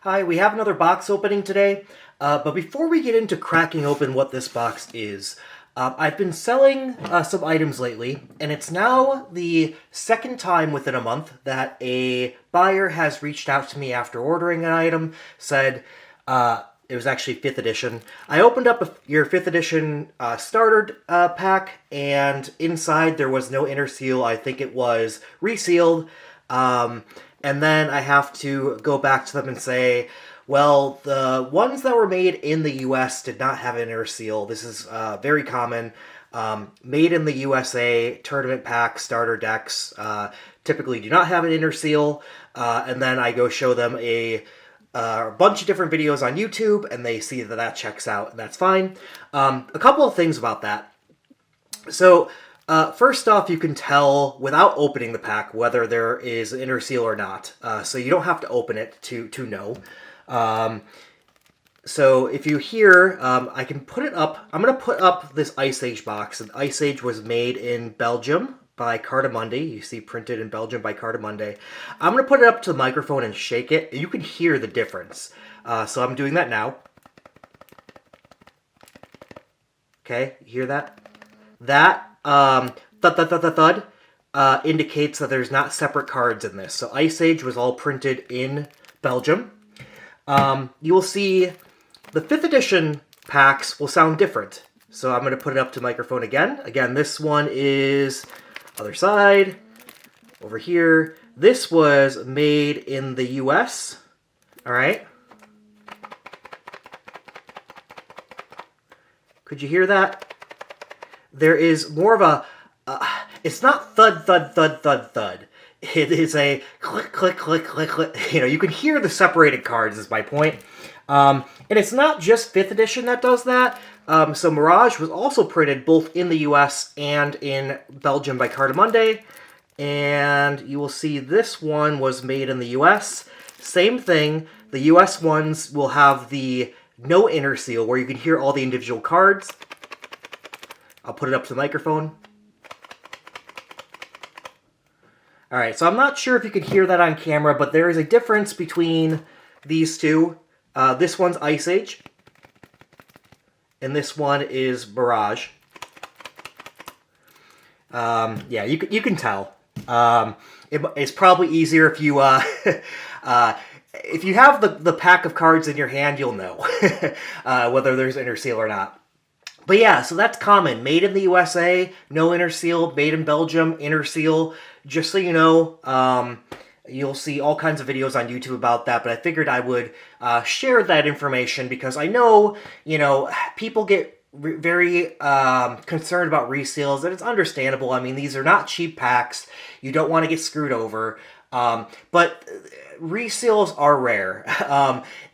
Hi, we have another box opening today, but before we get into cracking open what this box is, I've been selling some items lately, and it's now the second time within a month that a buyer has reached out to me after ordering an item, said it was actually 5th edition. I opened up your 5th edition starter pack, and inside there was no inner seal. I think it was resealed. And then I have to go back to them and say, well, the ones that were made in the US did not have an inner seal. This is very common. Made in the USA tournament pack starter decks typically do not have an inner seal. And then I go show them a bunch of different videos on YouTube, and they see that that checks out, and that's fine. A couple of things about that. So, first off, you can tell without opening the pack whether there is an inner seal or not. So you don't have to open it to know. So if you hear, I can put it up. I'm going to put up this Ice Age box. And Ice Age was made in Belgium by Cartamundi. You see printed in Belgium by Cartamundi. I'm going to put it up to the microphone and shake it. And you can hear the difference. So I'm doing that now. Okay, you hear that? That thud, thud, thud, thud, thud, indicates that there's not separate cards in this. So Ice Age was all printed in Belgium. You will see the 5th edition packs will sound different. So I'm going to put it up to microphone again. Again, this one is other side, over here. This was made in the US. All right. Could you hear that? There is more of a, it's not thud, thud, thud, thud, thud. It is a click, click, click, click, click. You know, you can hear the separated cards is my point. And it's not just 5th edition that does that. So Mirage was also printed both in the US and in Belgium by Cartamundi. And you will see this one was made in the US. Same thing. The US ones will have the no inner seal where you can hear all the individual cards. I'll put it up to the microphone. All right, so I'm not sure if you can hear that on camera, but there is a difference between these two. This one's Ice Age, and this one is Mirage. Yeah, you can tell. It's probably easier if you if you have the pack of cards in your hand, you'll know whether there's inner seal or not. But yeah, so that's common. Made in the USA, no inner seal. Made in Belgium, inner seal. Just so you know, you'll see all kinds of videos on YouTube about that, but I figured I would share that information because I know, people get very concerned about reseals, and it's understandable. I mean, these are not cheap packs. You don't want to get screwed over. But reseals are rare.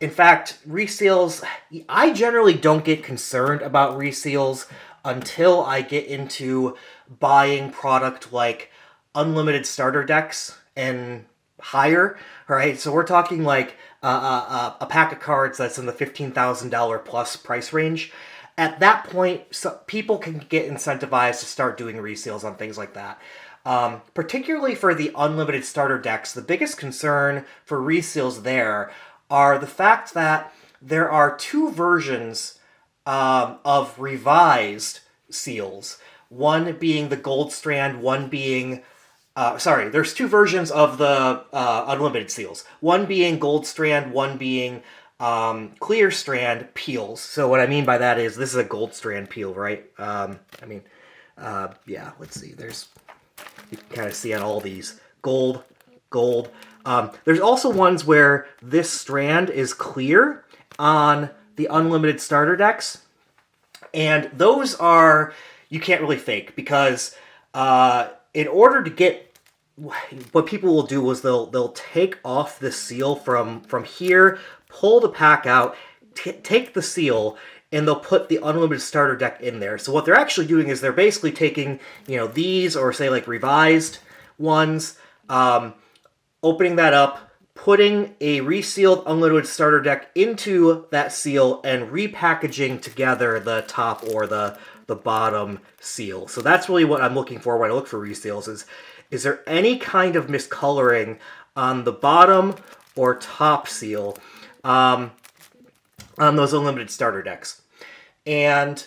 In fact, reseals, I generally don't get concerned about reseals until I get into buying product like unlimited starter decks and higher. All right, so we're talking like a pack of cards that's in the $15,000 plus price range. At that point, people can get incentivized to start doing reseals on things like that. Particularly for the unlimited starter decks, the biggest concern for reseals there are the fact that there are two versions of revised seals. One being the gold strand, one being... there's two versions of the unlimited seals. One being gold strand, one being clear strand peels. So what I mean by that is this is a gold strand peel, right? Yeah, let's see. You can kind of see on all these. Gold. There's also ones where this strand is clear on the unlimited starter decks. And those are, you can't really fake because in order to get, what people will do is they'll take off the seal from here, pull the pack out, take the seal, and they'll put the unlimited starter deck in there. So what they're actually doing is they're basically taking, these or say like revised ones, opening that up, putting a resealed unlimited starter deck into that seal and repackaging together the top or the bottom seal. So that's really what I'm looking for when I look for reseals is there any kind of miscoloring on the bottom or top seal? on those unlimited starter decks. And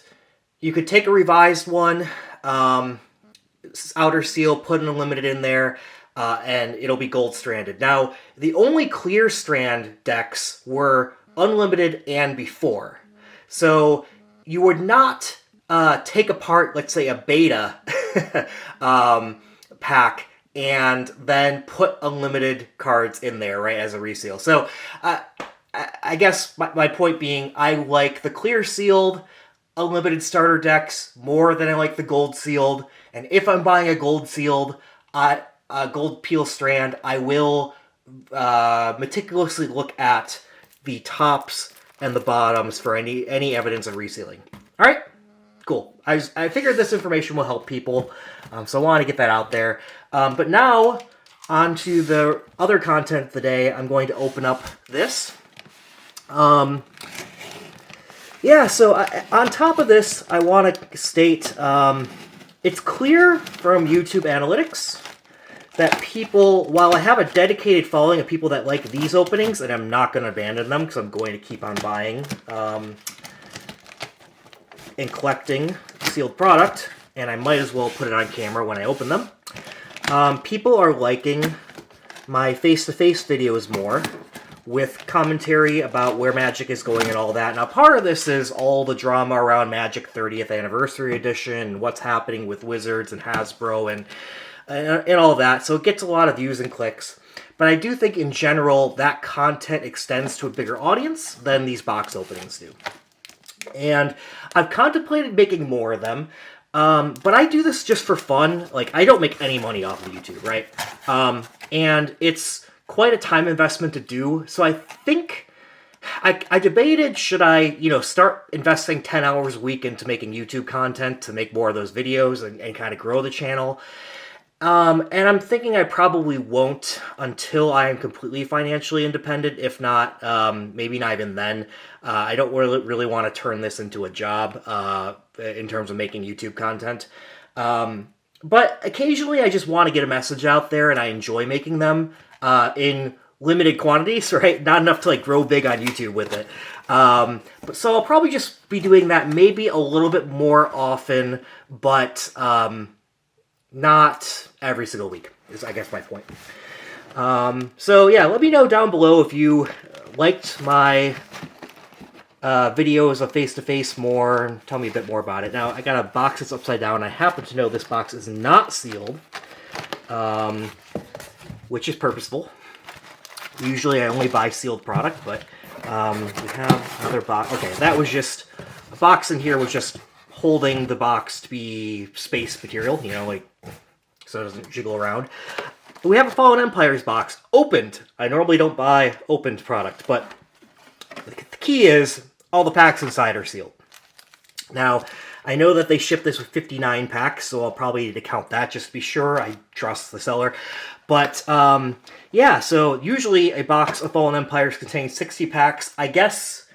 you could take a revised one, outer seal, put an unlimited in there, and it'll be gold stranded. Now, the only clear strand decks were unlimited and before. So you would not take apart, let's say, a beta pack and then put unlimited cards in there, right, as a reseal. So I guess my point being, I like the clear sealed unlimited starter decks more than I like the gold sealed. And if I'm buying a gold sealed, gold peel strand, I will meticulously look at the tops and the bottoms for any evidence of resealing. All right, cool. I figured this information will help people, so I want to get that out there. But now, on to the other content of the day. I'm going to open up this. Yeah, so on top of this, I want to state, it's clear from YouTube analytics that people, while I have a dedicated following of people that like these openings, and I'm not going to abandon them because I'm going to keep on buying and collecting sealed product, and I might as well put it on camera when I open them. People are liking my face-to-face videos more, with commentary about where Magic is going and all that. Now, part of this is all the drama around Magic 30th Anniversary Edition, and what's happening with Wizards and Hasbro and all that, so it gets a lot of views and clicks. But I do think, in general, that content extends to a bigger audience than these box openings do. And I've contemplated making more of them, but I do this just for fun. Like, I don't make any money off of YouTube, right? And it's quite a time investment to do, so I think I debated, should I, start investing 10 hours a week into making YouTube content to make more of those videos and kind of grow the channel. And I'm thinking I probably won't until I am completely financially independent. If not, maybe not even then. I don't really want to turn this into a job in terms of making YouTube content. But occasionally I just want to get a message out there, and I enjoy making them in limited quantities, right? Not enough to grow big on YouTube with it. But so I'll probably just be doing that maybe a little bit more often, but not every single week, is I guess my point. So yeah, let me know down below if you liked my videos of face-to-face more, and tell me a bit more about it. Now, I got a box that's upside down. I happen to know this box is not sealed, which is purposeful. Usually I only buy sealed product, but we have another box. Okay, that was just, a box in here was just holding the box to be space material, so it doesn't jiggle around. We have a Fallen Empires box, opened. I normally don't buy opened product, but the key is all the packs inside are sealed. Now, I know that they ship this with 59 packs, so I'll probably need to count that just to be sure. I trust the seller. But, yeah, so usually a box of Fallen Empires contains 60 packs. I guess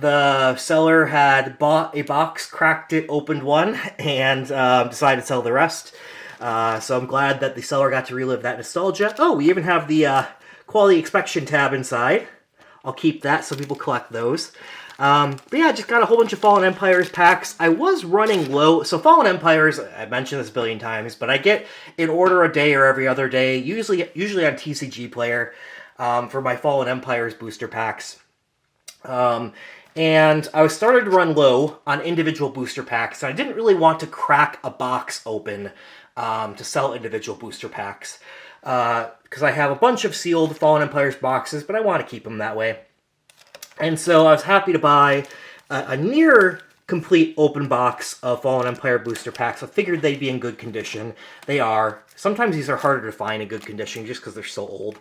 the seller had bought a box, cracked it, opened one, and decided to sell the rest. So I'm glad that the seller got to relive that nostalgia. Oh, we even have the quality inspection tab inside. I'll keep that so people collect those. But yeah, just got a whole bunch of Fallen Empires packs. I was running low. So Fallen Empires, I've mentioned this a billion times, but I get an order a day or every other day, usually on TCG Player, for my Fallen Empires booster packs. And I was starting to run low on individual booster packs, and I didn't really want to crack a box open to sell individual booster packs. Because I have a bunch of sealed Fallen Empires boxes, but I want to keep them that way. And so I was happy to buy a near complete open box of Fallen Empire booster packs. I figured they'd be in good condition. They are. Sometimes these are harder to find in good condition just because they're so old.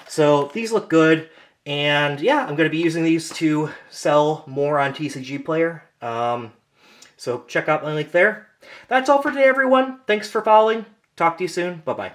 So these look good. And yeah, I'm going to be using these to sell more on TCG Player. So check out my link there. That's all for today, everyone. Thanks for following. Talk to you soon. Bye-bye.